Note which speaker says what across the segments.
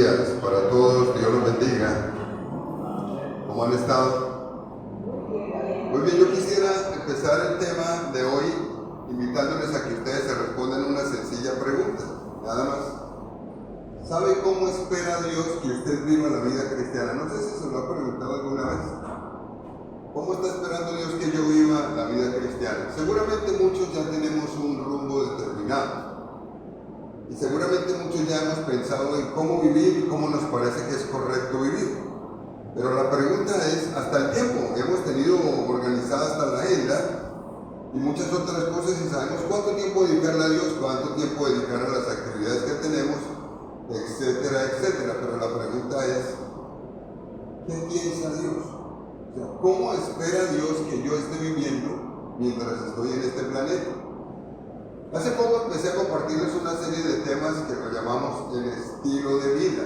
Speaker 1: días para todos, Dios los bendiga. ¿Cómo han estado? Muy bien, yo quisiera empezar el tema de hoy invitándoles a que ustedes se respondan una sencilla pregunta, nada más. ¿Sabe cómo espera Dios que usted viva la vida cristiana? No sé si se lo ha preguntado alguna vez. ¿Cómo está esperando Dios que yo viva la vida cristiana? Seguramente muchos ya tenemos un rumbo determinado. Y seguramente muchos ya hemos pensado en cómo vivir y cómo nos parece que es correcto vivir. Pero la pregunta es, hasta el tiempo, hemos tenido organizada hasta la agenda y muchas otras cosas y sabemos cuánto tiempo dedicarle a Dios, cuánto tiempo dedicar a las actividades que tenemos, etcétera, etcétera. Pero la pregunta es, ¿qué piensa Dios? O sea, ¿cómo espera Dios que yo esté viviendo mientras estoy en este planeta? Hace poco empecé a compartirles una serie de temas que lo llamamos el estilo de vida.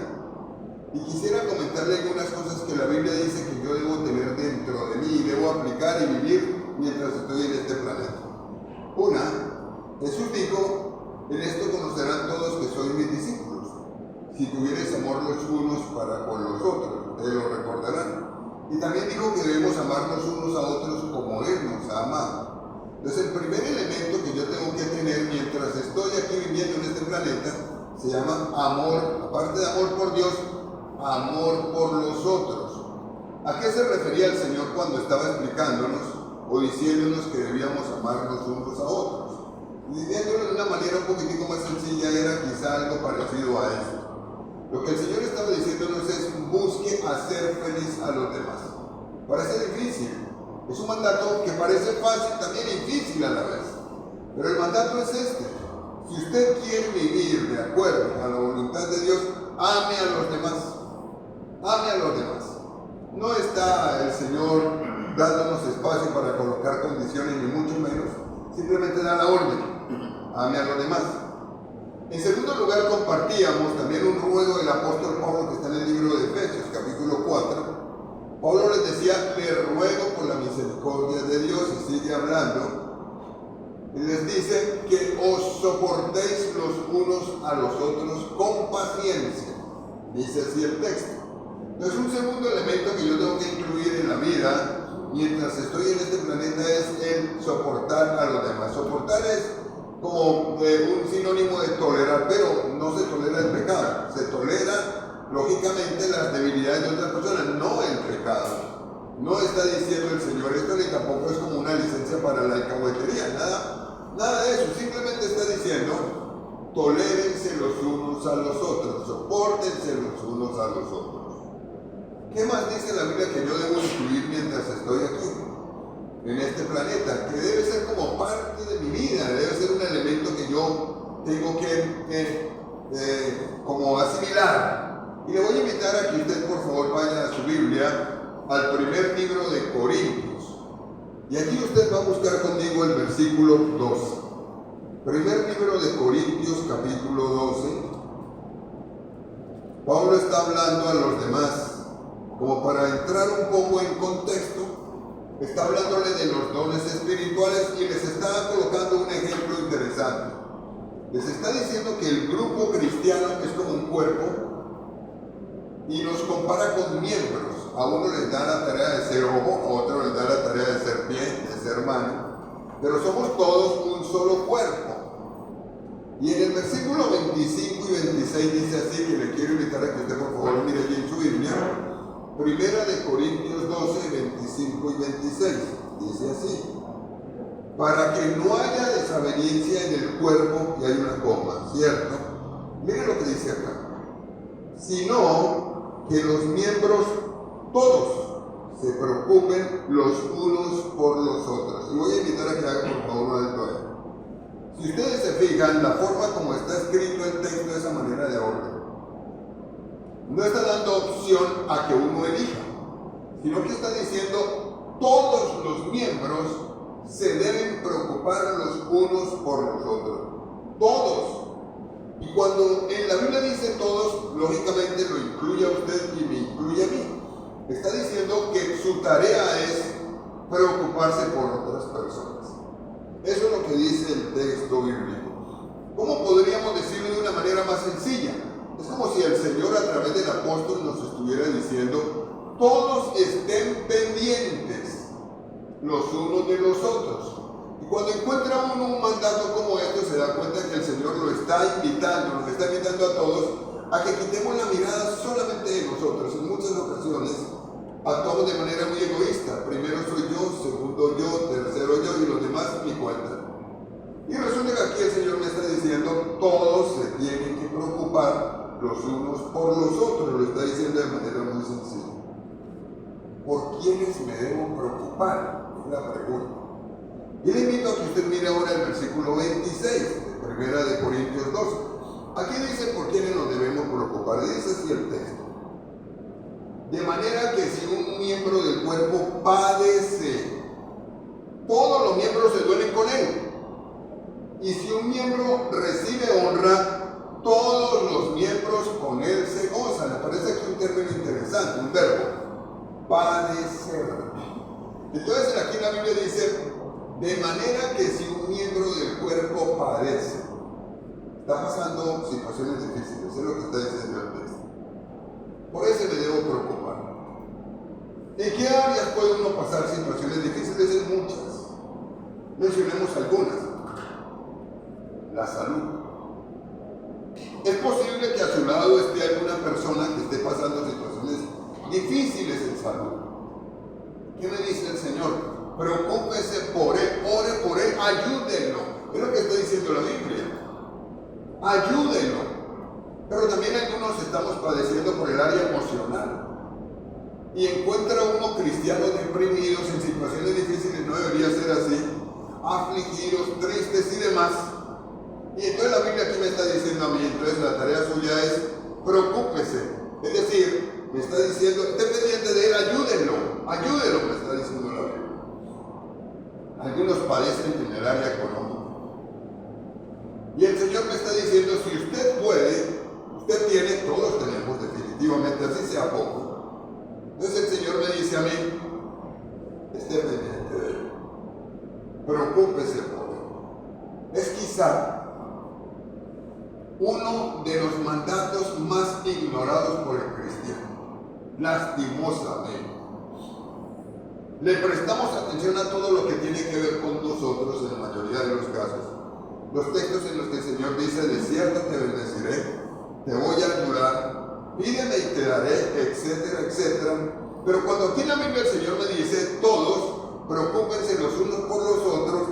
Speaker 1: Y quisiera comentarle algunas cosas que la Biblia dice que yo debo tener dentro de mí y debo aplicar y vivir mientras estoy en este planeta. Una, Jesús dijo, en esto conocerán todos que soy mis discípulos, si tuvierais amor los unos para con los otros, ustedes lo recordarán. Y también dijo que debemos amarnos unos a otros como Él nos ha amado. Entonces el primer elemento que yo tengo que tener mientras estoy aquí viviendo en este planeta se llama amor, aparte de amor por Dios, amor por los otros. ¿A qué se refería el Señor cuando estaba explicándonos o diciéndonos que debíamos amarnos unos a otros? Y diciéndolo de una manera un poquitico más sencilla era quizá algo parecido a esto. Lo que el Señor estaba diciéndonos es busque hacer feliz a los demás. Parece difícil. Es un mandato que parece fácil, también difícil a la vez. Pero el mandato es este. Si usted quiere vivir de acuerdo a la voluntad de Dios, ame a los demás. Ame a los demás. No está el Señor dándonos espacio para colocar condiciones, ni mucho menos. Simplemente da la orden. Ame a los demás. En segundo lugar, compartíamos también un ruego del apóstol Pablo que está en el libro de Efesios, capítulo 4. Pablo les decía, le ruego por la misericordia de Dios, y sigue hablando, y les dice que os soportéis los unos a los otros con paciencia, dice así el texto. Entonces un segundo elemento que yo tengo que incluir en la vida, mientras estoy en este planeta, es el soportar a los demás. Soportar es como un sinónimo de tolerar, pero no se tolera el pecado, se tolera lógicamente las debilidades de otras personas, no el pecado. No está diciendo el Señor esto, ni tampoco es como una licencia para la alcahuetería, nada de eso. Simplemente está diciendo, tolérense los unos a los otros, sopórtense los unos a los otros. ¿Qué más dice la Biblia que yo debo incluir mientras estoy aquí, en este planeta? Que debe ser como parte de mi vida, debe ser un elemento que yo tengo que como asimilar. Y le voy a invitar a que usted por favor vaya a su Biblia al primer libro de Corintios. Y aquí usted va a buscar conmigo el versículo 12. Primer libro de Corintios, capítulo 12. Pablo está hablando a los demás, como para entrar un poco en contexto. Está hablándole de los dones espirituales y les está colocando un ejemplo interesante. Les está diciendo que el grupo cristiano es como un cuerpo, y nos compara con miembros. A uno les da la tarea de ser ojo, a otro les da la tarea de ser pie, de ser mano, pero somos todos un solo cuerpo. Y en el versículo 25 y 26 dice así, que le quiero invitar a que usted por favor mire allí en su Biblia, Primera de Corintios 12, 25 y 26, dice así: para que no haya desaveniencia en el cuerpo, y hay una coma, ¿cierto? Mire lo que dice acá, sino que los miembros todos se preocupen los unos por los otros. Y voy a invitar a que haga por favor un alto ahí. Si ustedes se fijan, la forma como está escrito el texto de esa manera de orden, no está dando opción a que uno elija, sino que está diciendo todos los miembros se deben preocupar los unos por los otros. Todos. Y cuando en la Biblia dice todos, lógicamente lo incluye a usted y me incluye a mí. Está diciendo que su tarea es preocuparse por otras personas. Eso es lo que dice el texto bíblico. ¿Cómo podríamos decirlo de una manera más sencilla? Es como si el Señor a través de todos estén pendientes los unos de los otros. Y cuando encuentra uno un mandato como este, se da cuenta que el Señor lo está invitando, nos está invitando a todos a que quitemos la mirada solamente de nosotros. En muchas ocasiones actuamos de manera muy egoísta. Primero soy yo, segundo yo, tercero yo y los demás mi cuenta. Y resulta que aquí el Señor me está diciendo, todos se tienen que preocupar los unos por los otros. Lo está diciendo de manera muy sencilla. ¿Por quiénes me debo preocupar? Es la pregunta. Y le invito a que usted mire ahora el versículo 26 de 1 de Corintios 12. Aquí dice por quiénes nos debemos preocupar. Dice así el texto. De manera que si un miembro del cuerpo padece, todos los miembros se duelen con él. Y si un miembro recibe honra, todos los miembros con él se gozan. Me parece aquí un término interesante, un verbo. Padecer. Entonces aquí la Biblia dice, de manera que si un miembro del cuerpo padece, está pasando situaciones difíciles, es lo que está diciendo el texto. Por eso me debo preocupar. ¿En qué áreas puede uno pasar situaciones difíciles? En muchas. Mencionemos algunas. La salud. Es posible que a su lado esté alguna persona que esté pasando situaciones difíciles en salud. ¿Qué me dice el Señor? Preocúpese por él, ore por él, ayúdenlo. Es lo que está diciendo la Biblia. Ayúdenlo. Pero también algunos estamos padeciendo por el área emocional. Y encuentra uno cristianos deprimidos en situaciones difíciles, no debería ser así, afligidos, tristes y demás. Y entonces la Biblia aquí me está diciendo a mí, entonces la tarea suya es preocúpese. Es decir, me está diciendo, esté pendiente de él, ayúdenlo, me está diciendo la Biblia. Algunos padecen en el área económica. Y el Señor me está diciendo, si usted puede, usted tiene, todos tenemos definitivamente, así sea poco. Entonces el Señor me dice a mí, esté pendiente de él, preocúpese por él. Es quizá uno de los mandatos más ignorados por el cristiano, lastimosamente. Le prestamos atención a todo lo que tiene que ver con nosotros en la mayoría de los casos. Los textos en los que el Señor dice, de cierto te bendeciré, te voy a ayudar, pídeme y te daré, etcétera, etcétera. Pero cuando aquí en la Biblia el Señor me dice, todos, preocúpense los unos por los otros,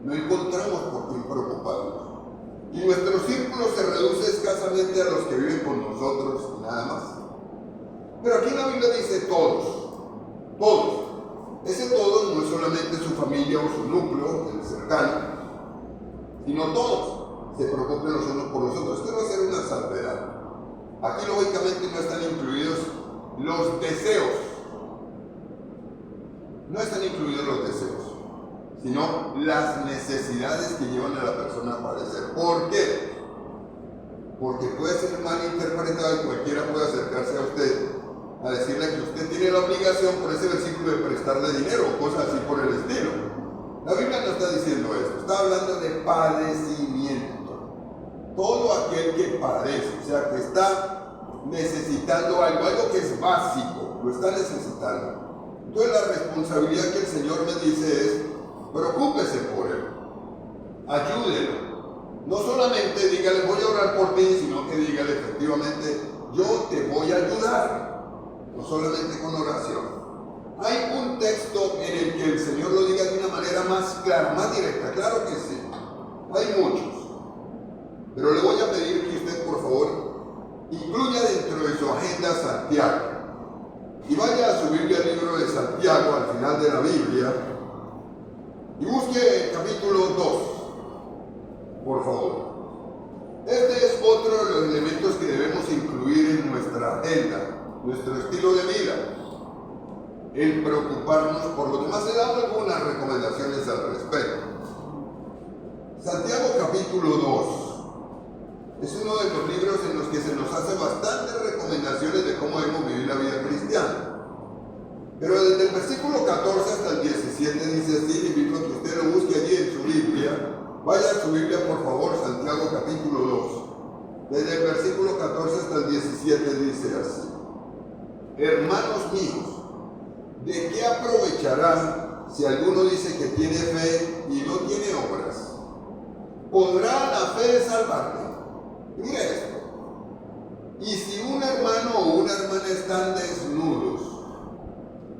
Speaker 1: no encontramos por quién preocuparnos. Y nuestro círculo se reduce escasamente a los que viven con nosotros y nada más. Pero aquí en la Biblia dice todos. Todos. Ese todos no es solamente su familia o su núcleo, el cercano, sino todos se preocupen los unos por los otros. Quiero hacer una salvedad. Aquí lógicamente no están incluidos los deseos. No están incluidos los deseos, sino las necesidades que llevan a la persona a padecer. ¿Por qué? Porque puede ser mal interpretado y cualquiera puede acercarse a usted a decirle que usted tiene la obligación por ese versículo de prestarle dinero o cosas así por el estilo. La Biblia no está diciendo eso, está hablando de padecimiento. Todo aquel que padece, o sea, que está necesitando algo que es básico, lo está necesitando. Entonces la responsabilidad que el Señor me dice es, preocúpese por él, ayúdelo. No solamente dígale, voy a orar por ti, sino que dígale efectivamente, yo te voy a ayudar. No solamente con oración. Hay un texto en el que el Señor lo diga de una manera más clara, más directa, claro que sí. Hay muchos. Pero le voy a pedir que usted, por favor, incluya dentro de su agenda Santiago. Y vaya a su Biblia, al libro de Santiago, al final de la Biblia, y busque el capítulo 2, por favor. Este es otro de los elementos que debemos incluir en nuestra agenda, nuestro estilo de vida, el preocuparnos por los demás. He dado algunas recomendaciones al respecto. Santiago capítulo 2 es uno de los libros en los que se nos hace bastantes recomendaciones de cómo debemos vivir la vida cristiana. Pero desde el versículo 14 hasta el 17 dice así, y invito a que usted lo busque allí en su Biblia. Vaya a su Biblia, por favor, Santiago capítulo 2. Desde el versículo 14 hasta el 17 dice así. hermanos míos, ¿de qué aprovechará si alguno dice que tiene fe y no tiene obras? ¿Podrá la fe salvarle? Mira esto. Y si un hermano o una hermana están desnudos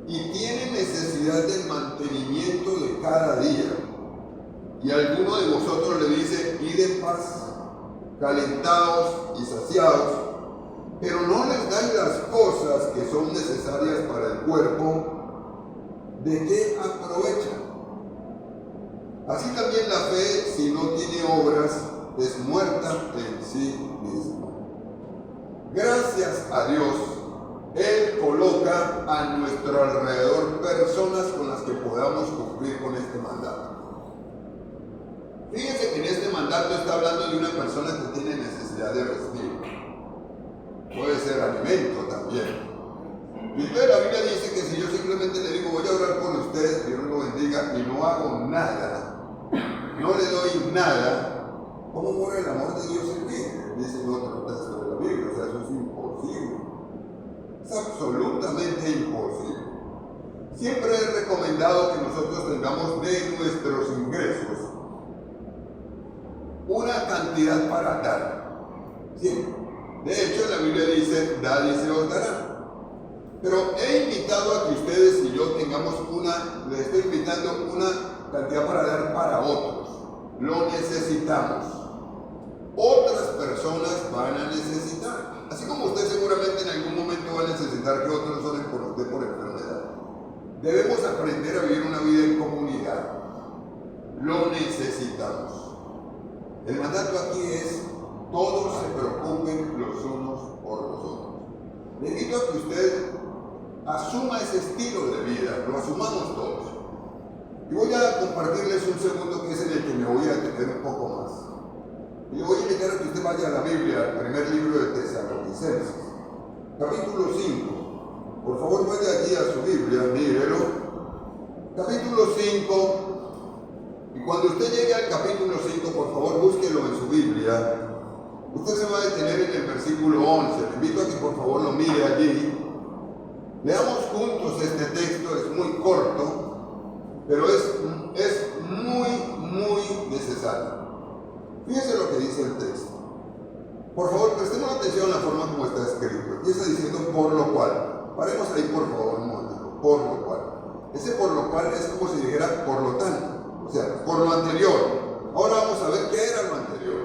Speaker 1: y tienen necesidad del mantenimiento de cada día, y alguno de vosotros le dice, id en paz, calentados y saciados, pero no les dais las cosas que son necesarias para el cuerpo, ¿de qué aprovechan? Así también la fe, si no tiene obras, es muerta en sí misma. Gracias a Dios, Él coloca a nuestro alrededor personas con las que podamos cumplir con este mandato. Fíjense que en este mandato está hablando de una persona que tiene necesidad de respiro. Puede ser alimento también. Y entonces la Biblia dice que si yo simplemente le digo voy a orar por usted, Dios lo bendiga, y no hago nada, no le doy nada, ¿cómo mora el amor de Dios en mí? Dice en otro texto de la Biblia. O sea, eso es imposible. Es absolutamente imposible. Siempre he recomendado que nosotros tengamos de nuestros ingresos una cantidad para dar. Siempre. De hecho, la Biblia dice, dad y se os dará. Pero he invitado a que ustedes y yo tengamos les estoy invitando una cantidad para dar para otros. Lo necesitamos. Otras personas van a necesitar. Así como usted seguramente en algún momento va a necesitar que otros oren por usted por enfermedad. Debemos aprender a vivir una vida en comunidad. Lo necesitamos. El mandato aquí es, todos se preocupen los unos por los otros. Le invito a que usted asuma ese estilo de vida, lo asumamos todos. Y voy a compartirles un segundo que es en el que me voy a detener un poco más. Y le voy a invitar a que usted vaya a la Biblia, al primer libro de Tesalonicenses, capítulo 5. Por favor, vaya allí a su Biblia, mírelo. Capítulo 5. Y cuando usted llegue al capítulo 5, por favor, búsquelo en su Biblia. Usted se va a detener en el versículo 11. Le invito a que por favor lo mire allí. Leamos juntos este texto, es muy corto, pero es muy necesario. Fíjense lo que dice el texto. Por favor, prestemos atención a la forma como está escrito. Empieza diciendo por lo cual. Paremos ahí por favor un momento. Por lo cual. Ese por lo cual es como si dijera por lo tanto. O sea, por lo anterior. Ahora vamos a ver qué era lo anterior.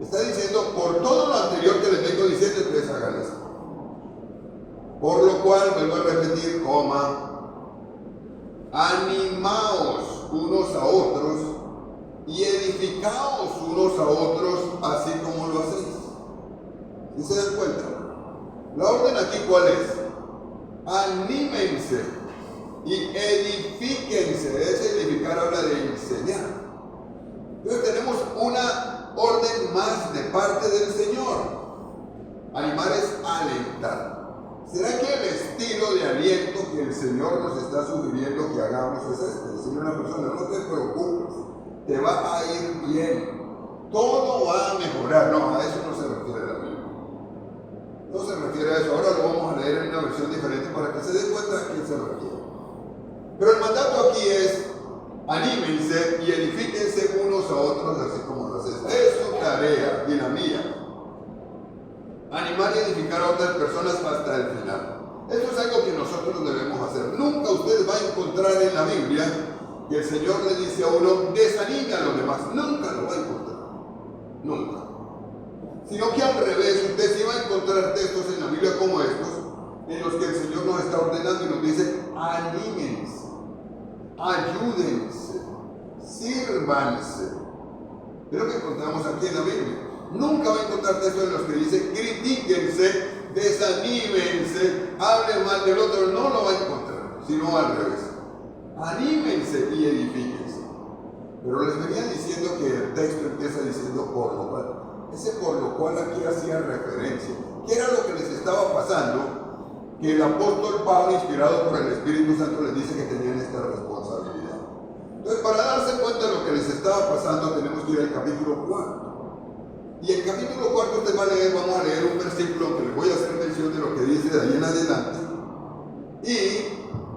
Speaker 1: Está diciendo, por todo lo anterior que les vengo diciendo, ustedes hagan esto. Por lo cual, vuelvo a repetir, animaos unos a otros y edificaos unos a otros, así como lo hacéis. ¿Sí se dan cuenta? La orden aquí, ¿cuál es? Anímense y edifíquense. Es edificar, habla de enseñar. Entonces tenemos una orden más de parte del Señor. Animar es alentar. ¿Será que el estilo de aliento que el Señor nos está sugiriendo que hagamos es este? Decirle a una persona, no te preocupes, te va a ir bien, todo va a mejorar. No, a eso no se refiere la Biblia. No se refiere a eso. Ahora lo vamos a leer en una versión diferente para que se den cuenta a quién se refiere. Pero el mandato aquí es, anímense y edifíquense unos a otros, así como lo haces. Es su tarea y la mía. Animar y edificar a otras personas hasta el final. Esto es algo que nosotros debemos hacer. Nunca usted va a encontrar en la Biblia que el Señor le dice a uno, desanime a los demás. Nunca lo va a encontrar. Nunca. Sino que al revés, usted sí va a encontrar textos en la Biblia como estos, en los que el Señor nos está ordenando y nos dice, anímense, ayúdense, sírvanse. Es lo que encontramos aquí en la Biblia. Nunca va a encontrar textos en los que dice critíquense, desanímense, hablen mal del otro. No lo va a encontrar, sino al revés. Anímense y edifíquense. Pero les venía diciendo que el texto empieza diciendo por lo cual. Ese por lo cual aquí hacía referencia. ¿Qué era lo que les estaba pasando? Que el apóstol Pablo, inspirado por el Espíritu Santo, les dice que tenían esta responsabilidad. Entonces, para darse cuenta de lo que les estaba pasando, tenemos que ir al capítulo 4. Y el capítulo 4 usted va a leer, vamos a leer un versículo que les voy a hacer mención de lo que dice dice de ahí en adelante. Y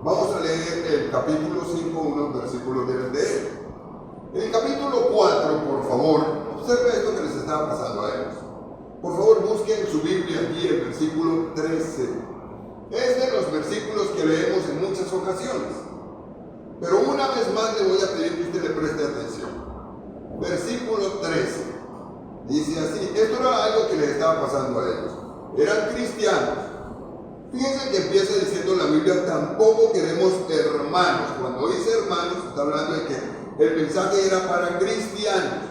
Speaker 1: vamos a leer el capítulo 5, unos versículos de él. En el capítulo 4, por favor, observe esto que les estaba pasando a ellos. Por favor, busquen su Biblia allí, el versículo 13. Es de los versículos que leemos en muchas ocasiones. Pero una vez más le voy a pedir que usted le preste atención. Versículo 13. Dice así, esto era algo que les estaba pasando a ellos. Eran cristianos. Fíjense que empieza diciendo la Biblia, tampoco queremos hermanos. Cuando dice hermanos, está hablando de que el mensaje era para cristianos.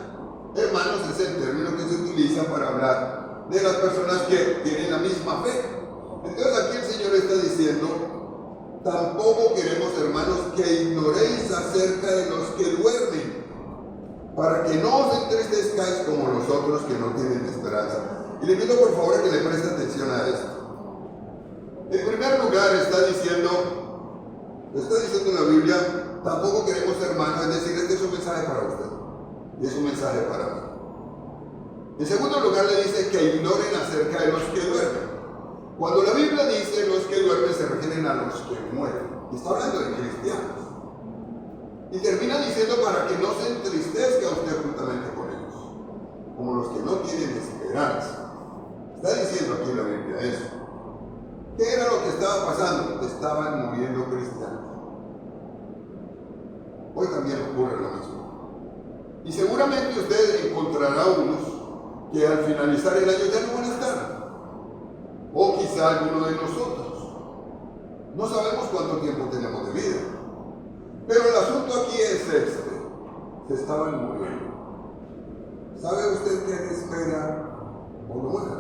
Speaker 1: Hermanos es el término que se utiliza para hablar de las personas que tienen la misma fe. Entonces aquí el Señor está diciendo, tampoco queremos hermanos que ignoréis acerca de los que duermen, para que no os entristezcáis como los otros que no tienen esperanza. Y le pido por favor a que le preste atención a esto. En primer lugar está diciendo la Biblia, tampoco queremos hermanos, es decir, este es un mensaje para usted y es un mensaje para mí. En segundo lugar le dice que ignoren acerca de los que duermen. Cuando la Biblia dice los que duermen se refieren a los que mueren, y está hablando de cristianos. Y termina diciendo para que no se entristezca usted juntamente con ellos, como los que no tienen esperanza. Está diciendo aquí en la Biblia eso. ¿Qué era lo que estaba pasando? Estaban muriendo cristianos. Hoy también ocurre lo mismo. Y seguramente usted encontrará unos que al finalizar el año ya no van a estar. O quizá alguno de nosotros. No sabemos cuánto tiempo tenemos de vida. Pero el asunto aquí es este. Se estaban muriendo. ¿Sabe usted qué espera cuando muera?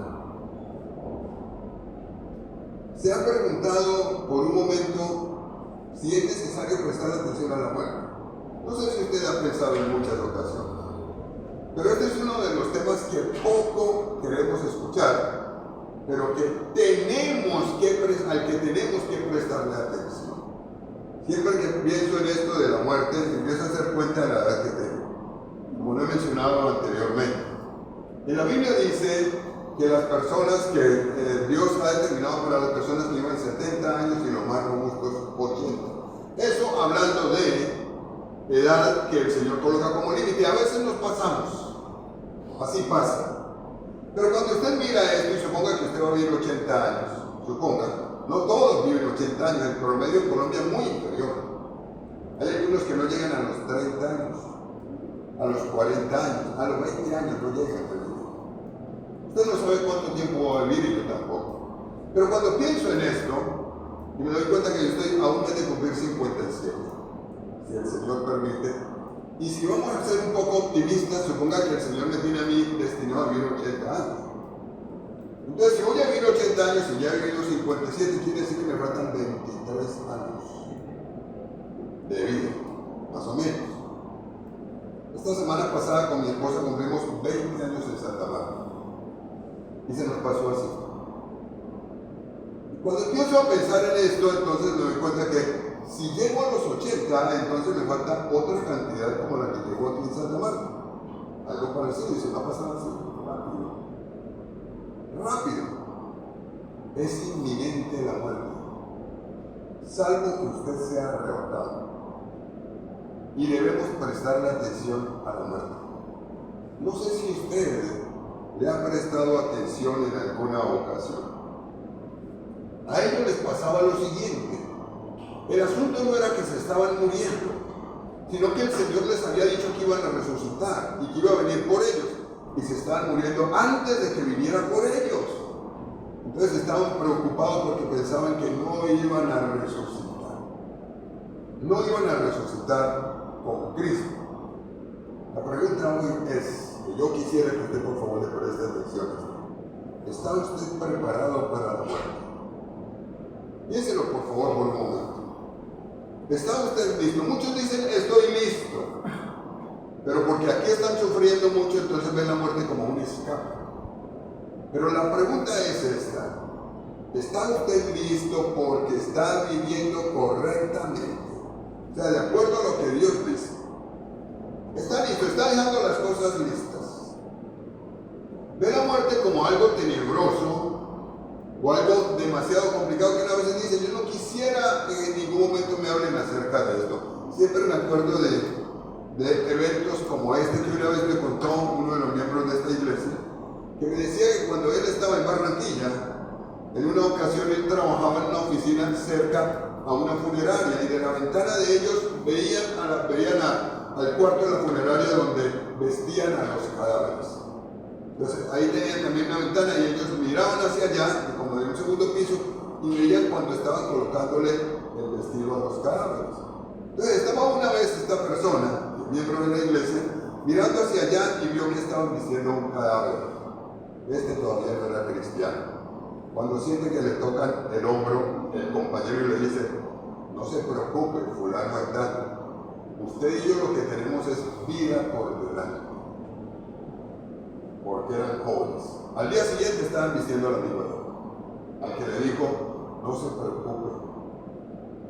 Speaker 1: ¿Se ha preguntado por un momento si es necesario prestar atención a la muerte? No sé si usted ha pensado en muchas ocasiones. Pero este es uno de los temas que poco queremos escuchar, pero que al que tenemos que prestarle atención. Siempre que pienso en esto de la muerte, empiezo a hacer cuenta de la edad que tengo, como lo he mencionado anteriormente. En la Biblia dice que las personas que Dios ha determinado para las personas que llevan 70 años y los más robustos 80. Eso hablando de edad que el Señor coloca como límite. A veces nos pasamos, así pasa. Pero cuando usted mira esto y suponga que usted va a vivir 80 años, suponga, no todos viven 80 años, el promedio en Colombia es muy inferior. Hay algunos que no llegan a los 30 años, a los 40 años, a los 20 años no llegan. Usted no sabe cuánto tiempo va a vivir y yo tampoco. Pero cuando pienso en esto, y me doy cuenta que yo estoy a un mes de cumplir 57, si el Señor permite, y si vamos a ser un poco optimistas, suponga que el Señor me tiene a mí destinado a vivir 80 años. Entonces, si voy a vivir 80 años y ya he vivido 57, quiere decir que me faltan 23 años de vida, más o menos. Esta semana pasada con mi esposa cumplimos 20 años en Santa Marta. Y se nos pasó así. Cuando empiezo a pensar en esto, entonces me doy cuenta que si llego a los 80, entonces me falta otra cantidad como la que llegó aquí en Santa Marta. Algo parecido, y se va a pasar así, rápido. Rápido. Es inminente la muerte. Salvo que usted sea arrebatado. Y debemos prestarle atención a la muerte. No sé si usted le ha prestado atención en alguna ocasión. A ellos les pasaba lo siguiente. El asunto no era que se estaban muriendo, sino que el Señor les había dicho que iban a resucitar y que iba a venir por ellos. Y se estaban muriendo antes de que viniera por ellos. Entonces estaban preocupados porque pensaban que no iban a resucitar. No iban a resucitar con Cristo. La pregunta hoy es, que yo quisiera que usted por favor le preste atención a esto. ¿Está usted preparado para la muerte? Piénselo por favor por un momento. ¿Está usted listo? Muchos dicen estoy listo, pero porque aquí están sufriendo mucho, entonces ven la muerte como un escape. Pero la pregunta es esta: ¿está usted listo porque está viviendo correctamente? O sea, de acuerdo a lo que Dios dice. ¿Está listo? ¿Está dejando las cosas listas? Ve la muerte como algo tenebroso o algo demasiado complicado que uno a veces dice, yo no quisiera que en ningún momento me hablen acerca de esto. Siempre me acuerdo de eventos como este que una vez me contó uno de los miembros de esta iglesia, que me decía que cuando él estaba en Barranquilla, en una ocasión él trabajaba en una oficina cerca a una funeraria y de la ventana de ellos veían al cuarto de la funeraria donde vestían a los cadáveres. Entonces ahí tenían también una ventana y ellos miraban hacia allá, como de un segundo piso, y veían cuando estaban colocándole el vestido a los cadáveres. Entonces estaba una vez esta persona, miembro de la iglesia, mirando hacia allá y vio que estaban vistiendo un cadáver. Este todavía no era cristiano. Cuando siente que le tocan el hombro, el compañero le dice, no se preocupe, fulano está. Usted y yo lo que tenemos es vida por delante. Porque eran jóvenes. Al día siguiente estaban vistiendo a la misma edad. Al que le dijo, no se preocupe.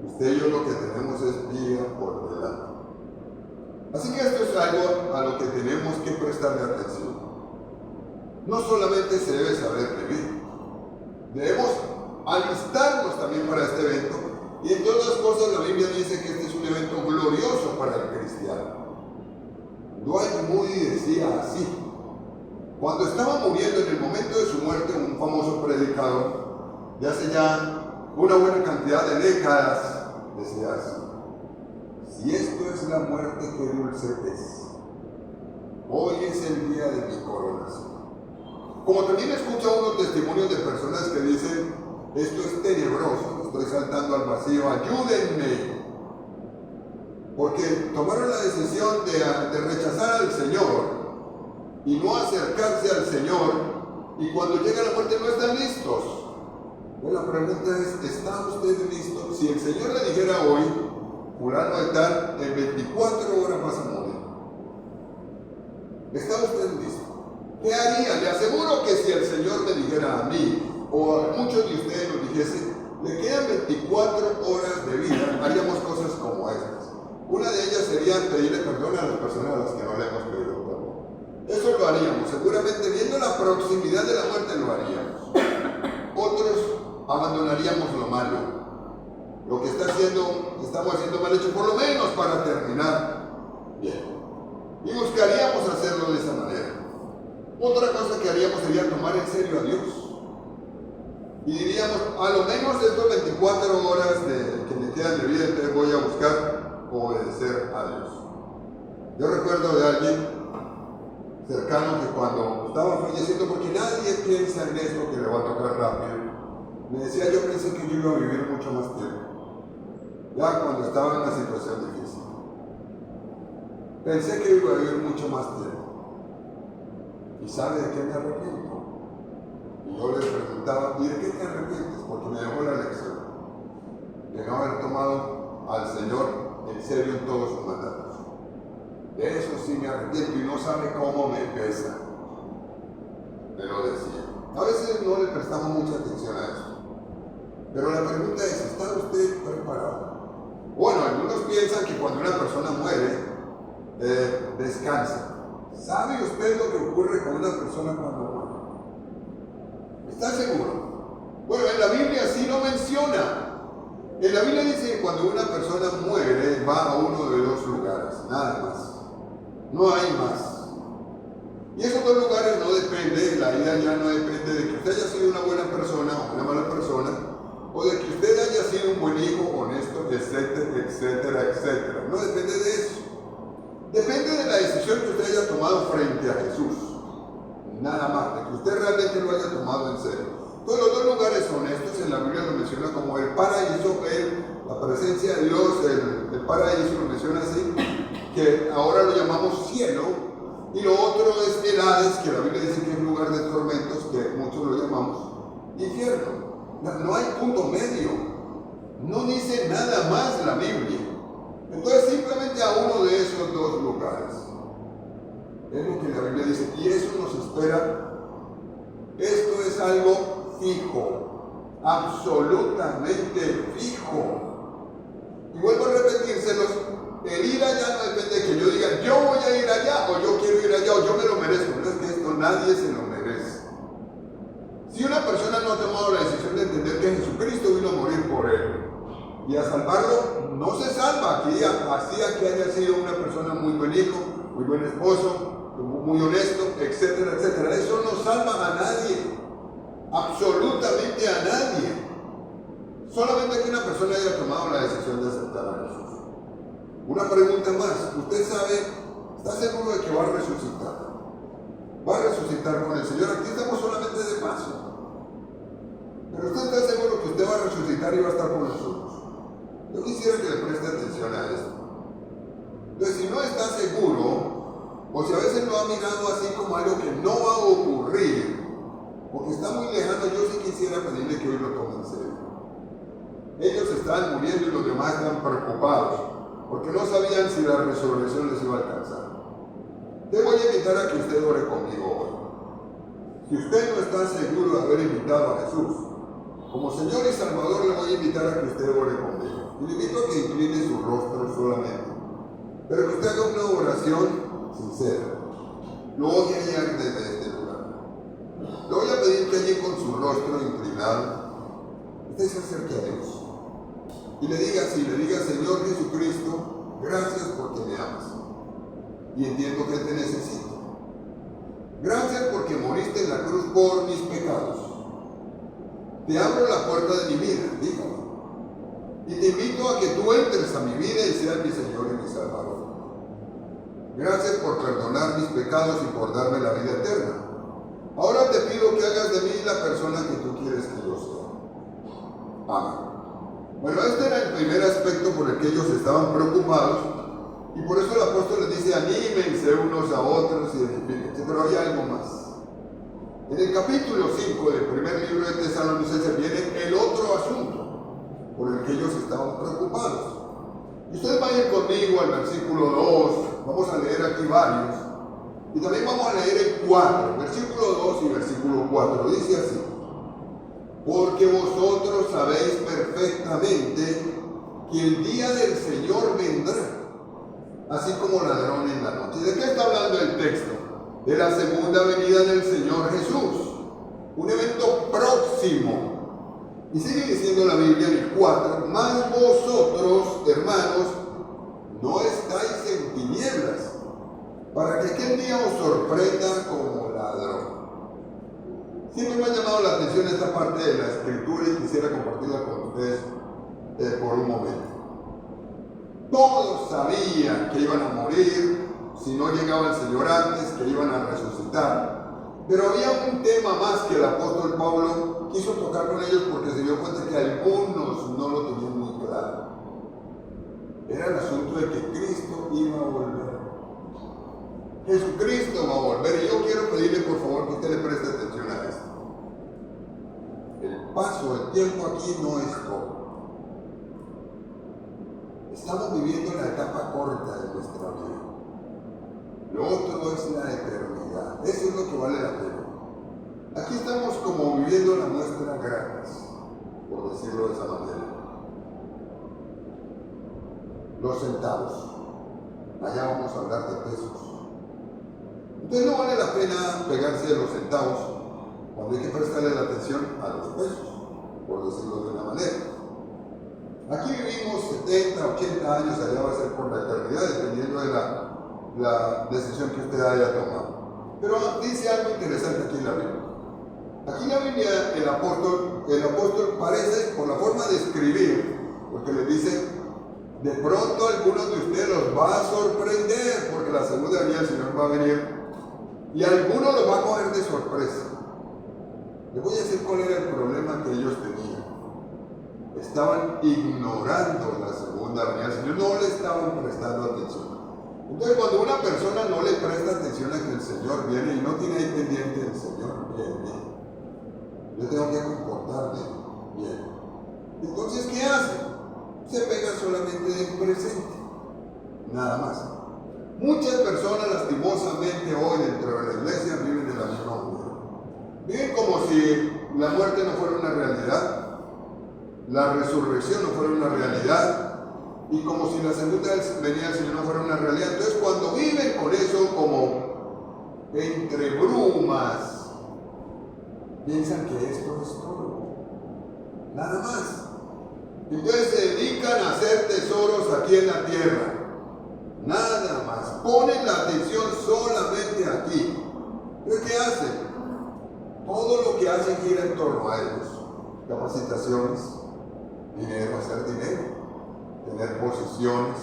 Speaker 1: Usted y yo lo que tenemos es vida por delante. Así que esto es algo a lo que tenemos que prestarle atención. No solamente se debe saber vivir, debemos alistarnos también para este evento. Y en todas las cosas la Biblia dice que este es un evento glorioso para el cristiano. Dwight Moody decía así: cuando estaba muriendo en el momento de su muerte, un famoso predicador de hace ya una buena cantidad de décadas decía así: si esto es la muerte, qué dulce es. Hoy es el día de mi coronación. Como también escucho unos testimonios de personas que dicen, esto es tenebroso, estoy saltando al vacío, ayúdenme. Porque tomaron la decisión de rechazar al Señor y no acercarse al Señor, y cuando llega la muerte no están listos. Bueno, la pregunta es, ¿está usted listo? Si el Señor le dijera hoy, fulano de tal, en 24 horas vas a morir, ¿está usted listo? ¿Qué haría? Le aseguro que si el Señor me dijera a mí, o a muchos de ustedes nos dijese, le quedan 24 horas de vida, haríamos cosas como estas. Una de ellas sería pedirle perdón a las personas a las que no le hemos pedido perdón. Eso lo haríamos, seguramente viendo la proximidad de la muerte lo haríamos. Otros abandonaríamos lo malo, lo que estamos haciendo mal hecho, por lo menos para terminar bien. Y buscaríamos hacerlo de esa manera. Otra cosa que haríamos sería tomar en serio a Dios. Y diríamos, a lo menos estas 24 horas que me quedan de vida, entonces voy a buscar obedecer a Dios. Yo recuerdo de alguien cercano que cuando estaba falleciendo, porque nadie piensa en esto que le va a tocar rápido, me decía, yo pensé que yo iba a vivir mucho más tiempo. Ya cuando estaba en una situación difícil. Pensé que iba a vivir mucho más tiempo. ¿Y sabe de qué me arrepiento? Y yo les preguntaba, ¿y de qué te arrepientes? Porque me dejó la lección de no haber tomado al Señor en serio en todos sus mandatos. De eso sí me arrepiento y no sabe cómo me pesa. Me lo decía. A veces no le prestamos mucha atención a eso. Pero la pregunta es, ¿está usted preparado? Bueno, algunos piensan que cuando una persona muere, descansa. ¿Sabe usted lo que ocurre con una persona cuando muere? ¿Está seguro? Bueno, en la Biblia sí lo menciona. En la Biblia dice que cuando una persona muere va a uno de dos lugares, nada más. No hay más. Y esos dos lugares no dependen, la vida ya no depende de que usted haya sido una buena persona o una mala persona, o de que usted haya sido un buen hijo, honesto, etcétera, etcétera, etcétera. No depende de eso. Depende de la decisión que usted haya tomado frente a Jesús. Nada más, de que usted realmente lo haya tomado en serio. Todos los dos lugares son estos, en la Biblia lo menciona como el paraíso, la presencia de Dios, el paraíso lo menciona así, que ahora lo llamamos cielo, y lo otro es el Hades, que la Biblia dice que es un lugar de tormentos, que muchos lo llamamos infierno. No hay punto medio, no dice nada más la Biblia. Entonces simplemente a uno de esos dos lugares. Es lo que la Biblia dice, y eso nos espera. Esto es algo fijo, absolutamente fijo. Y vuelvo a repetírselos, el ir allá no depende de que yo diga, yo voy a ir allá, o yo quiero ir allá, o yo me lo merezco. No es que esto nadie se lo merece. Si Si una persona no ha tomado la decisión de entender que Jesucristo vino a morir por él y a salvarlo, no se salva. Aquí, así que haya sido una persona muy buen hijo, muy buen esposo, muy honesto, etcétera, etcétera. Eso no salva a nadie, absolutamente a nadie. Solamente que una persona haya tomado la decisión de aceptar a Jesús. Una pregunta más. ¿Usted sabe, está seguro de que va a resucitar? Va a resucitar con el Señor. Aquí estamos solamente de paso. Pero usted está seguro que usted va a resucitar y va a estar con nosotros. Yo quisiera que le preste atención a esto. Entonces, si no está seguro, o si a veces lo ha mirado así como algo que no va a ocurrir, porque está muy lejano, yo sí quisiera pedirle que hoy lo tome en serio. Ellos estaban muriendo y los demás estaban preocupados, porque no sabían si la resurrección les iba a alcanzar. Te voy a invitar a que usted ore conmigo hoy. Si usted no está seguro de haber invitado a Jesús como Señor y Salvador, le voy a invitar a que usted ore conmigo. Y le invito a que incline su rostro solamente, pero que usted haga una oración sincera. Lo voy a guiar desde este lugar. Le voy a pedir que allí con su rostro inclinado, usted se acerque a Dios y le diga así, le diga: Señor Jesucristo, gracias porque me amas y entiendo que te necesito. Gracias porque moriste en la cruz por mis pecados. Te abro la puerta de mi vida, dígame, y te invito a que tú entres a mi vida y seas mi Señor y mi Salvador. Gracias por perdonar mis pecados y por darme la vida eterna. Ahora te pido que hagas de mí la persona que tú quieres que yo sea. Amén. Bueno, este era el primer aspecto por el que ellos estaban preocupados, y por eso el apóstol les dice: anímense unos a otros y edifíquense. Pero hay algo más. En el capítulo 5 del primer libro de Tesalonicenses viene el otro asunto por el que ellos estaban preocupados. Y ustedes vayan conmigo al versículo 2, vamos a leer aquí varios, y también vamos a leer el 4, versículo 2 y versículo 4, dice así: porque vosotros sabéis perfectamente que el día del Señor vendrá, así como ladrón en la noche. ¿De qué está hablando el texto? De la segunda venida del Señor Jesús, un evento próximo. Y sigue diciendo la Biblia en el 4: mas vosotros, hermanos, no estáis en tinieblas, para que aquel día os sorprenda como ladrón. Siempre me ha llamado la atención esta parte de la Escritura y quisiera compartirla con ustedes por un momento. Todos sabían que iban a morir si no llegaba el Señor antes, que iban a resucitar. Pero había un tema más que el apóstol Pablo quiso tocar con ellos, porque se dio cuenta que algunos no lo tenían muy claro. Era el asunto de que Cristo iba a volver. Jesucristo va a volver, y yo quiero pedirle por favor que usted le preste atención a esto. El paso del tiempo aquí no es todo. Estamos viviendo la etapa corta de nuestra vida. Lo otro es la eternidad. Eso es lo que vale la pena. Aquí estamos como viviendo la muestra gratis, por decirlo de esa manera. Los centavos. Allá vamos a hablar de pesos. Entonces no vale la pena pegarse de los centavos cuando hay que prestarle la atención a los pesos, por decirlo de una manera. Aquí vivimos 70, 80 años, allá va a ser por la eternidad, dependiendo de la decisión que usted haya tomado. Pero dice algo interesante aquí en la Biblia. Aquí en la Biblia el apóstol parece, por la forma de escribir, porque le dice: de pronto algunos de ustedes los va a sorprender, porque la segunda venida del Señor va a venir y algunos los va a coger de sorpresa. Les voy a decir cuál era el problema que ellos tenían. Estaban ignorando la segunda venida del Señor, no le estaban prestando atención. Entonces, cuando una persona no le presta atención a que el Señor viene y no tiene ahí pendiente el Señor, bien, yo tengo que comportarme bien. Entonces, ¿qué hace? Se pega solamente del presente, nada más. Muchas personas, lastimosamente, hoy dentro de la iglesia viven de la misma manera. Viven como si la muerte no fuera una realidad, la resurrección no fuera una realidad, y como si la segunda venida del Señor no fuera una realidad. Entonces, cuando viven con eso como entre brumas, piensan que esto es todo. Nada más. Entonces se dedican a hacer tesoros aquí en la tierra. Nada más. Ponen la atención solamente aquí. ¿Pero qué hacen? Todo lo que hacen gira en torno a ellos. Capacitaciones, dinero, hacer dinero, tener posiciones,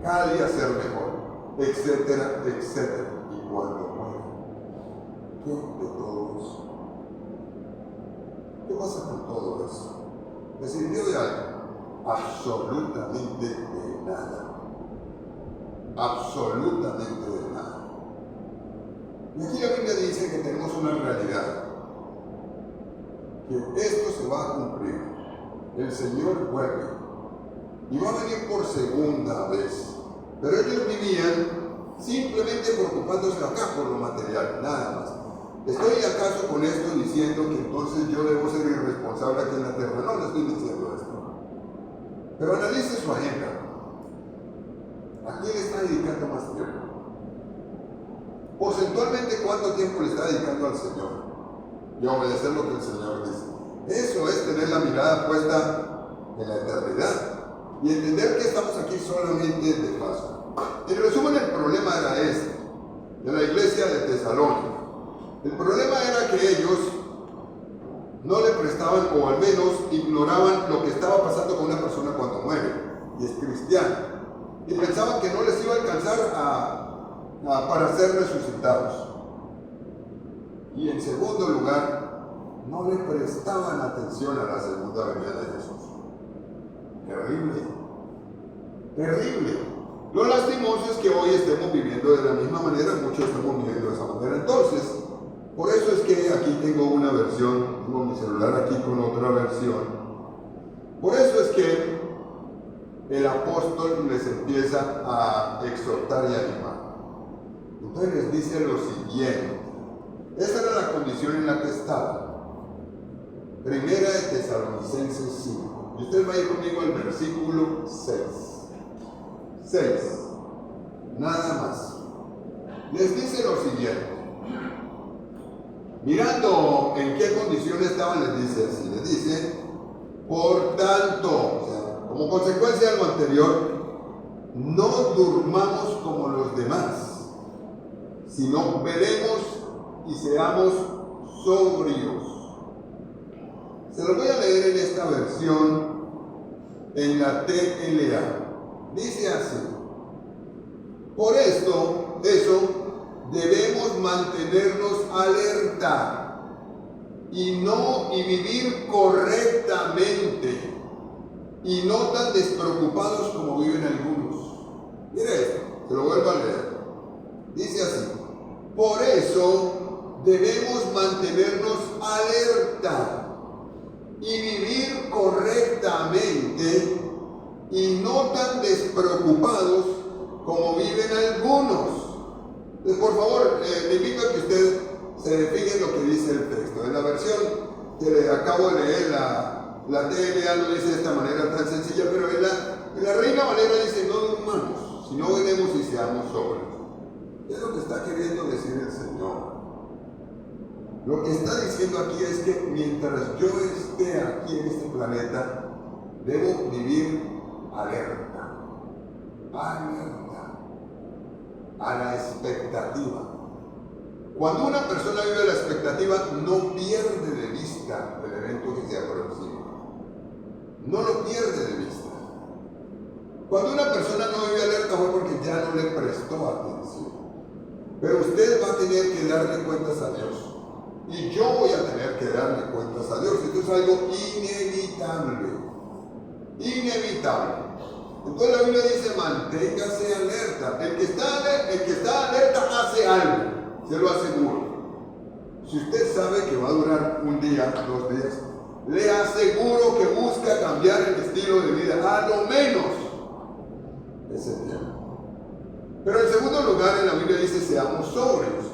Speaker 1: cada día ser mejor, etcétera, etcétera. Y cuando mueren, ¿qué de todo eso? ¿Qué pasa con todo eso? ¿Me sirvió de algo? Absolutamente de nada. Absolutamente de nada. Y aquí la Biblia dice que tenemos una realidad, que esto se va a cumplir. El Señor vuelve y va a venir por segunda vez. Pero ellos vivían simplemente preocupándose acá por lo material, nada más. ¿Estoy acaso con esto diciendo que entonces yo debo ser irresponsable aquí en la tierra? No, no estoy diciendo esto. Pero analice su agenda. ¿A quién le está dedicando más tiempo? Porcentualmente, ¿cuánto tiempo le está dedicando al Señor? Y obedecer lo que el Señor dice. Eso es tener la mirada puesta en la eternidad y entender que estamos aquí solamente de paso. En resumen, el problema era este, de la iglesia de Tesalónica. El problema era que ellos no le prestaban, o al menos ignoraban lo que estaba pasando con una persona cuando muere y es cristiana, y pensaban que no les iba a alcanzar para ser resucitados. Y en segundo lugar, no le prestaban atención a la segunda venida de Jesús. Terrible, terrible. Lo lastimoso es que hoy estemos viviendo de la misma manera, muchos estamos viviendo de esa manera. Entonces, por eso es que aquí tengo una versión, tengo mi celular aquí con otra versión. Por eso es que el apóstol les empieza a exhortar y animar. Entonces les dice lo siguiente. Esta era la condición en la que estaba. Primera de Tesalonicenses 5. Y usted va a ir conmigo al versículo 6. 6. Nada más. Les dice lo siguiente. Mirando en qué condición estaban, les dice así. Les dice, por tanto, o sea, como consecuencia de lo anterior, no durmamos como los demás, sino veremos y seamos sobrios. Se lo voy a leer en esta versión, en la TLA. Dice así: por esto, debemos mantenernos alerta y vivir correctamente y no tan despreocupados como viven algunos. Mire esto, se lo vuelvo a leer. Dice así: por eso debemos mantenernos alerta y vivir correctamente y no tan despreocupados como viven algunos. Entonces, por favor, le invito a que usted se fije en lo que dice el texto. En la versión que le acabo de leer, la TLA lo dice de esta manera tan sencilla, pero en la Reina Valera dice: no durmamos, sino veremos y seamos sobrios. ¿Qué es lo que está queriendo decir el Señor? Lo que está diciendo aquí es que mientras yo esté aquí en este planeta, debo vivir alerta, a la expectativa. Cuando una persona vive a la expectativa, no pierde de vista el evento que se aproxima. No lo pierde de vista. Cuando una persona no vive alerta fue porque ya no le prestó atención. Pero usted va a tener que darle cuentas a Dios. Y yo voy a tener que darle cuentas a Dios. Esto es algo inevitable. Inevitable. Entonces la Biblia dice: manténgase alerta. El que está alerta hace algo. Se lo aseguro. Si usted sabe que va a durar un día, 2 días, le aseguro que busca cambiar el estilo de vida, a lo menos ese tiempo. Pero en segundo lugar, en la Biblia dice: seamos sobrios.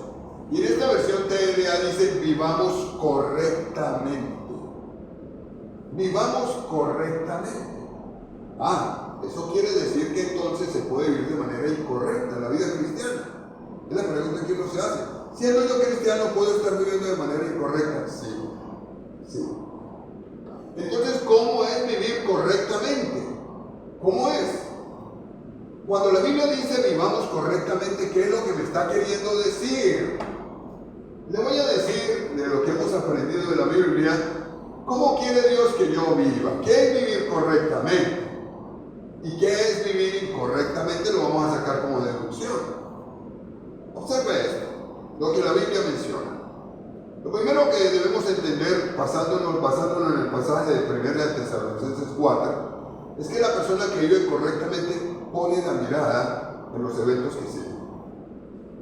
Speaker 1: Y en esta versión TLA dice: vivamos correctamente. Vivamos correctamente. Eso quiere decir que entonces se puede vivir de manera incorrecta en la vida cristiana. Es la pregunta que uno se hace. Siendo yo cristiano, ¿puedo estar viviendo de manera incorrecta? Sí. Sí. Entonces, ¿cómo es vivir correctamente? ¿Cómo es? Cuando la Biblia dice vivamos correctamente, ¿qué es lo que me está queriendo decir? Le voy a decir de lo que hemos aprendido de la Biblia, ¿cómo quiere Dios que yo viva? ¿Qué es vivir correctamente? ¿Y qué es vivir incorrectamente? Lo vamos a sacar como deducción. Observe esto, lo que la Biblia menciona. Lo primero que debemos entender, basándonos en el pasaje de 1 Tesalonicenses 4, es que la persona que vive correctamente pone la mirada en los eventos que siguen.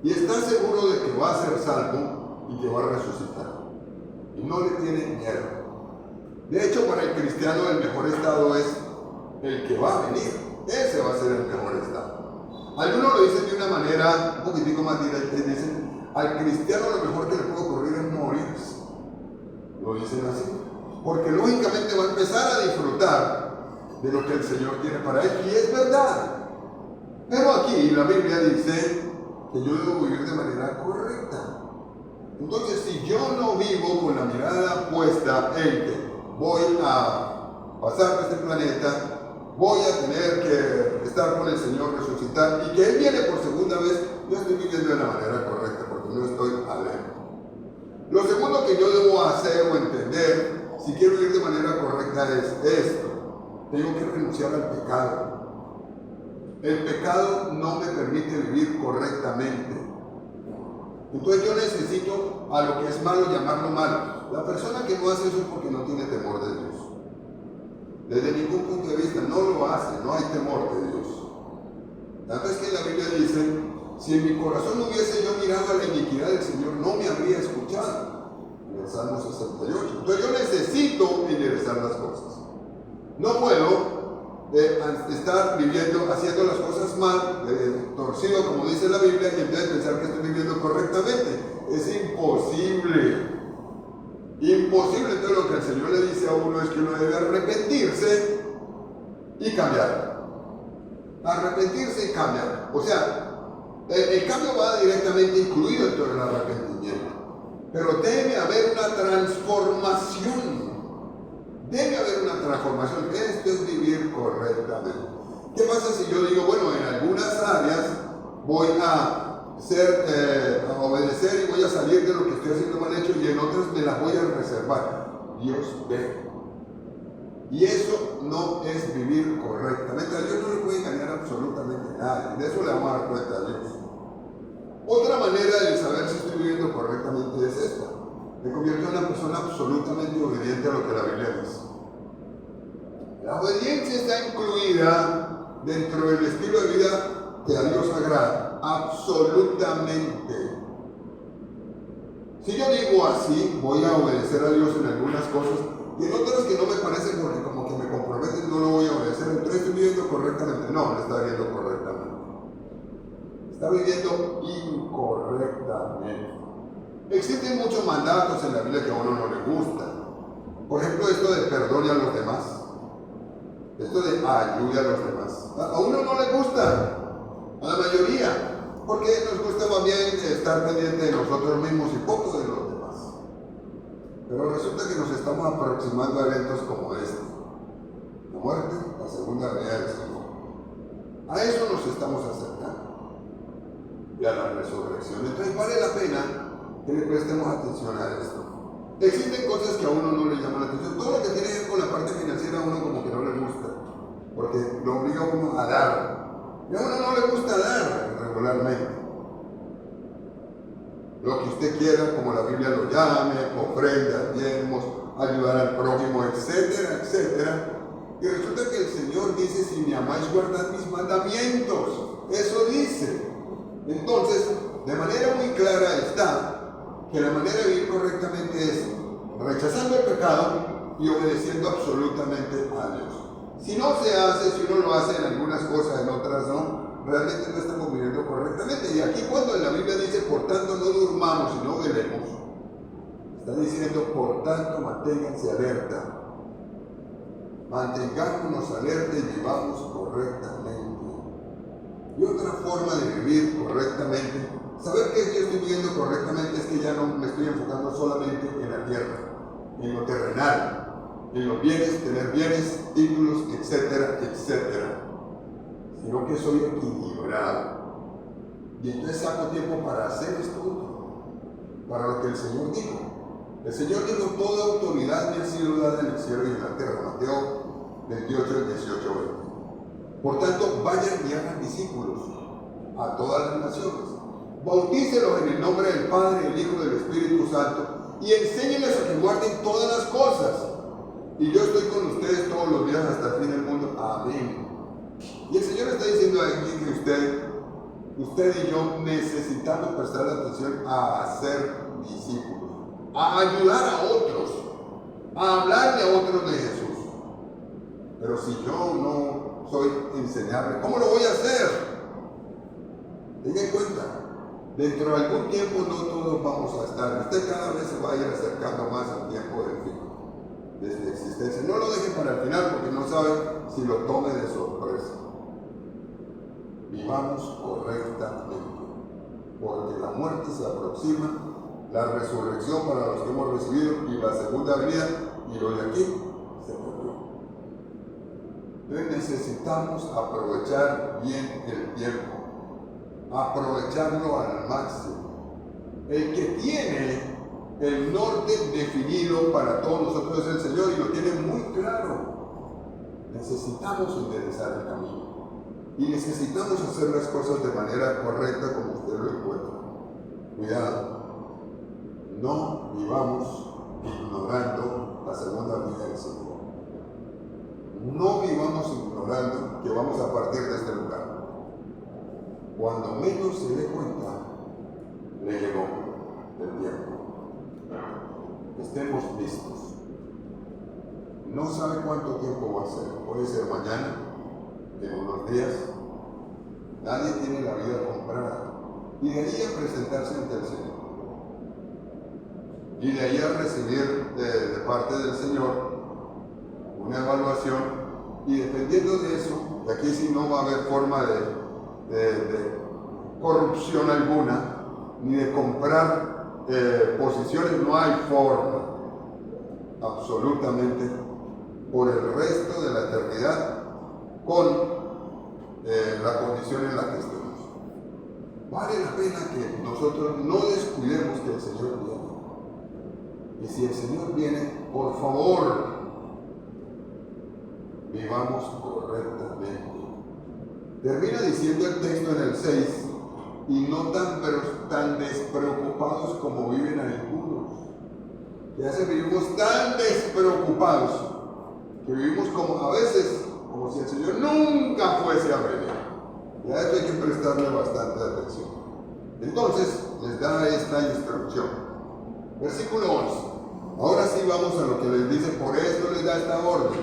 Speaker 1: Y está seguro de que va a ser salvo y que va a resucitar. Y no le tiene miedo. De hecho, para el cristiano el mejor estado es el que va a venir. Ese va a ser el mejor estado. Algunos lo dicen de una manera un poquitico más directa y dicen, al cristiano lo mejor que le puede ocurrir es morirse. Lo dicen así. Porque lógicamente va a empezar a disfrutar de lo que el Señor tiene para él. Y es verdad. Pero aquí la Biblia dice que yo debo vivir de manera correcta. Entonces, si yo no vivo con la mirada puesta en que voy a pasar de este planeta, voy a tener que estar con el Señor, resucitar, y que Él viene por segunda vez, yo estoy viviendo de la manera correcta, porque no estoy alerta. Lo segundo que yo debo hacer o entender, si quiero vivir de manera correcta, es esto. Tengo que renunciar al pecado. El pecado no me permite vivir correctamente. Entonces yo necesito a lo que es malo llamarlo malo. La persona que no hace eso es porque no tiene temor de Dios. Desde ningún punto de vista no lo hace, no hay temor de Dios. Tanto es que la Biblia dice, si en mi corazón hubiese yo mirado a la iniquidad del Señor, no me habría escuchado. En el Salmo 68. Entonces yo necesito enderezar las cosas. No puedo estar viviendo, haciendo las cosas mal, torcido como dice la Biblia, y entonces pensar que estoy viviendo correctamente. Es imposible. Imposible. Entonces lo que el Señor le dice a uno es que uno debe arrepentirse y cambiar. Arrepentirse y cambiar. O sea, el cambio va directamente incluido dentro del arrepentimiento. Pero debe haber una transformación. Debe haber una transformación. Esto es vivir correctamente. ¿Qué pasa si yo digo, bueno, en algunas áreas voy a a obedecer y voy a salir de lo que estoy haciendo mal hecho, y en otras me las voy a reservar? Dios ve. Y eso no es vivir correctamente. A Dios no le puede engañar absolutamente nada. De eso le vamos a dar cuenta a Dios. Otra manera de saber si estoy viviendo correctamente es esta. Me convierto en una persona absolutamente obediente a lo que la Biblia dice. La obediencia está incluida dentro del estilo de vida que a Dios agrada. Absolutamente. Si yo digo así, voy a obedecer a Dios en algunas cosas, y en otras que no me parecen porque como que me comprometen, no lo voy a obedecer, entonces estoy viviendo correctamente. No, no está viviendo correctamente. Está viviendo incorrectamente. Existen muchos mandatos en la Biblia que a uno no le gustan. Por ejemplo, esto de perdone a los demás. Esto de ayude a los demás. A uno no le gusta. A la mayoría. Porque nos gusta más bien estar pendiente de nosotros mismos y poco de los demás. Pero resulta que nos estamos aproximando a eventos como este. La muerte, la segunda venida del Señor. A eso nos estamos acercando. Y a la resurrección. Entonces vale la pena que le prestemos atención a esto. Existen cosas que a uno no le llaman la atención. Todo lo que tiene que ver con la parte financiera a uno como que no le gusta. Porque lo obliga a uno a dar. Y a uno no le gusta dar regularmente. Lo que usted quiera, como la Biblia lo llame, ofrendas, diezmos, ayudar al prójimo, etcétera, etcétera. Y resulta que el Señor dice, si me amáis, guardad mis mandamientos. Eso dice. Entonces, de manera muy clara está que la manera de vivir correctamente es rechazando el pecado y obedeciendo absolutamente a Dios. Si no se hace, si uno lo hace en algunas cosas, en otras no, realmente no estamos viviendo correctamente. Y aquí cuando en la Biblia dice, por tanto no durmamos y no velemos, está diciendo, por tanto manténganse alerta. Mantengámonos alerta y vivamos correctamente. Y otra forma de vivir correctamente Saber que yo estoy viviendo correctamente es que ya no me estoy enfocando solamente en la tierra, en lo terrenal, en los bienes, tener bienes, títulos, etcétera, etcétera, sino que soy equilibrado. Y entonces saco tiempo para hacer esto, para lo que el Señor dijo. El Señor dijo: toda autoridad me ha sido dada en el cielo y en la tierra. Mateo 28, 18, 20. Por tanto, vayan y hagan discípulos a todas las naciones. Bautícelos en el nombre del Padre, el Hijo y del Espíritu Santo, y enséñenles a que guarden todas las cosas. Y yo estoy con ustedes todos los días hasta el fin del mundo. Amén. Y el Señor está diciendo aquí que usted y yo necesitamos prestar atención a hacer discípulos, a ayudar a otros, a hablarle a otros de Jesús. Pero si yo no soy enseñable, ¿cómo lo voy a hacer? Tenga en cuenta, dentro de algún tiempo no todos vamos a estar. Usted cada vez se va a ir acercando más al tiempo del fin de su existencia. No lo deje para el final porque no sabe si lo tome de sorpresa. Vivamos correctamente, porque la muerte se aproxima, la resurrección para los que hemos recibido y la segunda venida, y lo de aquí se perdió. Entonces necesitamos aprovechar bien el tiempo, aprovecharlo al máximo. El que tiene el norte definido para todos nosotros es el Señor y lo tiene muy claro. Necesitamos enderezar el camino. Y necesitamos hacer las cosas de manera correcta como usted lo encuentra. Cuidado, no vivamos ignorando la segunda venida del Señor. No vivamos ignorando que vamos a partir de este lugar. Cuando menos se dé cuenta, le llegó el tiempo. Estemos listos. No sabe cuánto tiempo va a ser. Puede ser mañana, en unos días. Nadie tiene la vida comprada. Y de ahí a presentarse ante el Señor. Y de ahí a recibir de parte del Señor una evaluación. Y dependiendo de eso, de aquí sí no va a haber forma de corrupción alguna, ni de comprar posiciones, no hay forma. Absolutamente. Por el resto de la eternidad, con la condición en la que estemos. Vale la pena que nosotros no descuidemos que el Señor viene. Y si el Señor viene, por favor, vivamos correctamente. Termina diciendo el texto en el 6, y no tan despreocupados como viven algunos. Ya se vivimos tan despreocupados que vivimos como a veces como si el Señor nunca fuese a venir. Y a esto hay que prestarle bastante atención. Entonces, les da esta instrucción. Versículo 11. Ahora sí vamos a lo que les dice, por esto les da esta orden.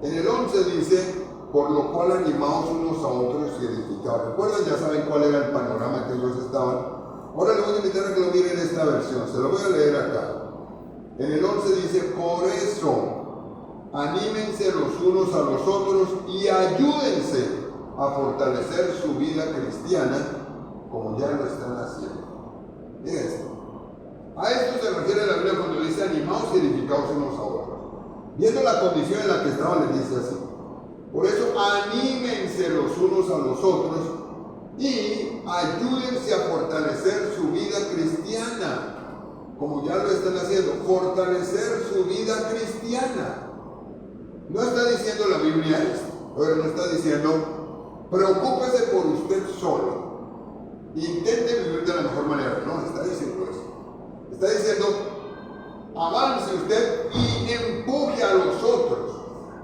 Speaker 1: En el 11 dice, por lo cual animaos unos a otros y edificaos. ¿Recuerdan? Ya saben cuál era el panorama que ellos estaban. Ahora les voy a invitar a que lo miren esta versión. Se lo voy a leer acá. En el 11 dice, por eso, anímense los unos a los otros y ayúdense a fortalecer su vida cristiana como ya lo están haciendo. Miren esto. A esto se refiere la Biblia cuando dice animaos y edificaos unos a otros. Viendo la condición en la que estaban, les dice así. Por eso anímense los unos a los otros y ayúdense a fortalecer su vida cristiana como ya lo están haciendo. Fortalecer su vida cristiana. No está diciendo la Biblia esto, pero no está diciendo preocúpese por usted solo, intente vivir de la mejor manera. No, está diciendo eso. Está diciendo avance usted y empuje a los otros,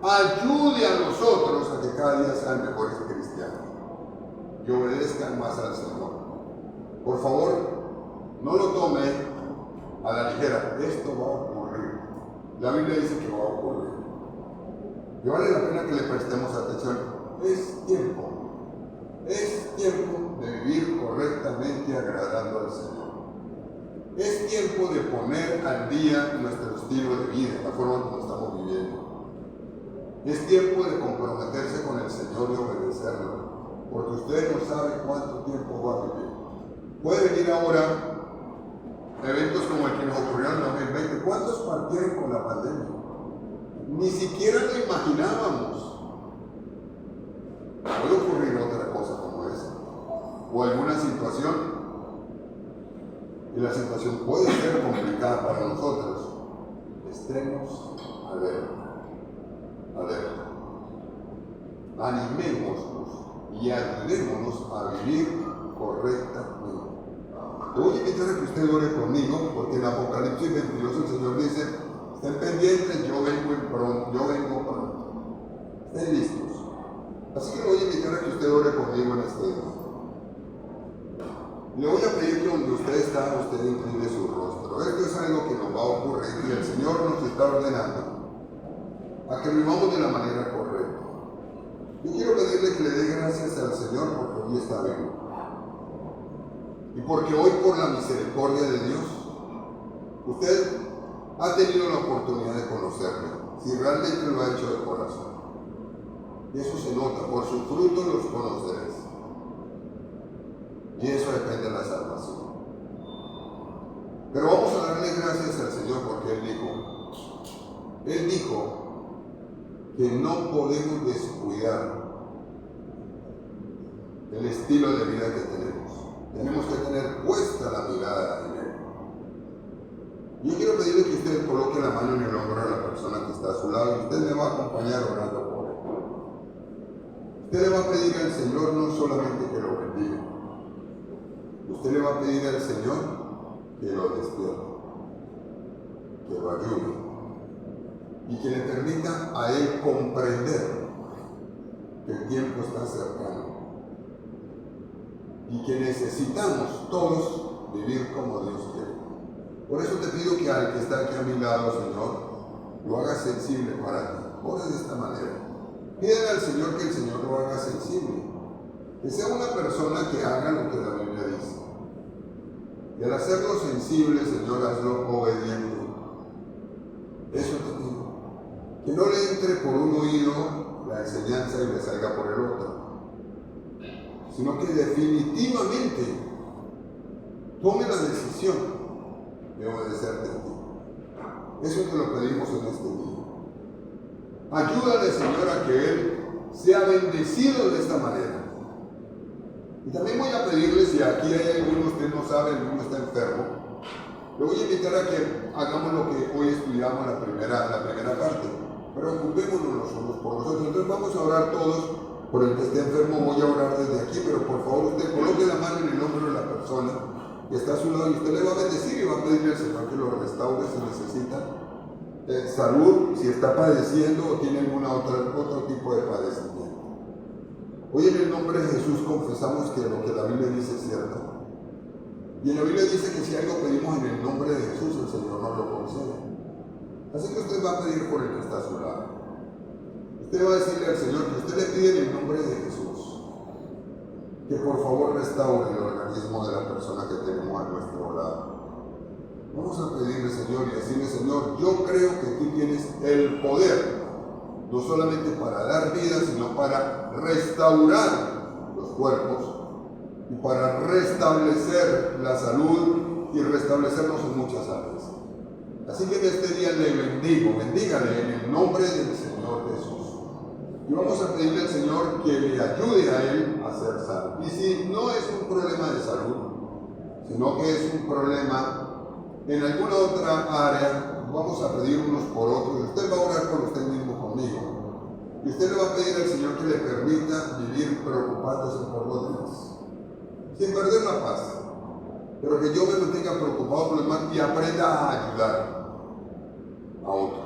Speaker 1: ayude a los otros a que cada día sean mejores cristianos y obedezcan más al Señor. Por favor, no lo tome a la ligera. Esto va a ocurrir. La Biblia dice que va a ocurrir. Y vale la pena que le prestemos atención. Es tiempo de vivir correctamente agradando al Señor. Es tiempo de poner al día nuestro estilo de vida, la forma como estamos viviendo. Es tiempo de comprometerse con el Señor y obedecerlo, porque usted no sabe cuánto tiempo va a vivir. Puede venir ahora eventos como el que nos ocurrió en el 2020. ¿Cuántos partieron con la pandemia? Ni siquiera lo imaginábamos. Puede ocurrir otra cosa como esa, o alguna situación, y la situación puede ser complicada para nosotros. Estemos alerta. Animémonos y ayudémonos a vivir correctamente. Te voy a invitar a que usted ore conmigo, porque en Apocalipsis 22 el Señor dice: estén pendientes, yo vengo pronto. Estén listos. Así que le voy a invitar a que usted ore conmigo en este día. Le voy a pedir que donde usted está, usted incline su rostro. Esto es algo que nos va a ocurrir y el Señor nos está ordenando a que vivamos de la manera correcta. Yo quiero pedirle que le dé gracias al Señor porque hoy está vivo. Y porque hoy, por la misericordia de Dios, usted ha tenido la oportunidad de conocerle, si realmente lo ha hecho de corazón. Y eso se nota, por su fruto los conoceréis. Y eso depende de la salvación. Pero vamos a darle gracias al Señor porque Él dijo que no podemos descuidar el estilo de vida que tenemos. Tenemos que tener puesta la mirada en Él. Yo quiero pedirle que usted coloque la mano en el hombro de la persona que está a su lado y usted me va a acompañar orando por él. Usted le va a pedir al Señor no solamente que lo bendiga, usted le va a pedir al Señor que lo despierte, que lo ayude y que le permita a Él comprender que el tiempo está cercano y que necesitamos todos vivir como Dios quiere. Por eso te pido que al que está aquí a mi lado, Señor, lo hagas sensible para ti. Ora de esta manera. Pídele al Señor que el Señor lo haga sensible. Que sea una persona que haga lo que la Biblia dice. Y al hacerlo sensible, Señor, hazlo obediente. Eso te pido. Que no le entre por un oído la enseñanza y le salga por el otro, sino que definitivamente tome la decisión de obedecerte a ti. Eso te lo pedimos en este día. Ayúdale, Señor, a que Él sea bendecido de esta manera. Y también voy a pedirle, si aquí hay alguno, usted no sabe, alguno está enfermo, le voy a invitar a que hagamos lo que hoy estudiamos la primera parte. Preocupémonos los unos por los otros. Entonces vamos a orar todos por el que esté enfermo. Voy a orar desde aquí, pero por favor usted coloque la mano en el hombro de la persona que está a su lado y usted le va a bendecir y va a pedirle al Señor que lo restaure si necesita salud, si está padeciendo o tiene otro tipo de padecimiento. Hoy en el nombre de Jesús confesamos que lo que la Biblia dice es cierto. Y en la Biblia dice que si algo pedimos en el nombre de Jesús, el Señor nos lo concede. Así que usted va a pedir por el que está a su lado. Usted va a decirle al Señor que usted le pide en el nombre de Jesús que por favor restaure el organismo de la persona que tenemos a nuestro lado. Vamos a pedirle, Señor, y decirle: Señor, yo creo que tú tienes el poder, no solamente para dar vida, sino para restaurar los cuerpos y para restablecer la salud y restablecernos en muchas áreas. Así que en este día le bendigo, bendígale en el nombre del Señor Jesús. Y vamos a pedirle al Señor que le ayude a él a ser sano. Y si no es un problema de salud, sino que es un problema en alguna otra área, vamos a pedir unos por otros. Usted va a orar por usted mismo conmigo. Y usted le va a pedir al Señor que le permita vivir preocupándose por los demás, sin perder la paz, pero que yo me mantenga preocupado por los demás y aprenda a ayudar a otros.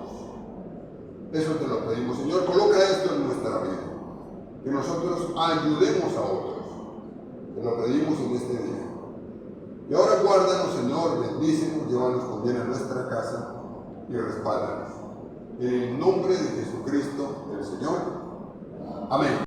Speaker 1: Eso te lo pedimos, Señor. Coloca esto en nuestra vida, que nosotros ayudemos a otros. Te lo pedimos en este día. Y ahora guárdanos, Señor, bendícenos, llévanos con bien a nuestra casa y respáldanos. En el nombre de Jesucristo, el Señor. Amén.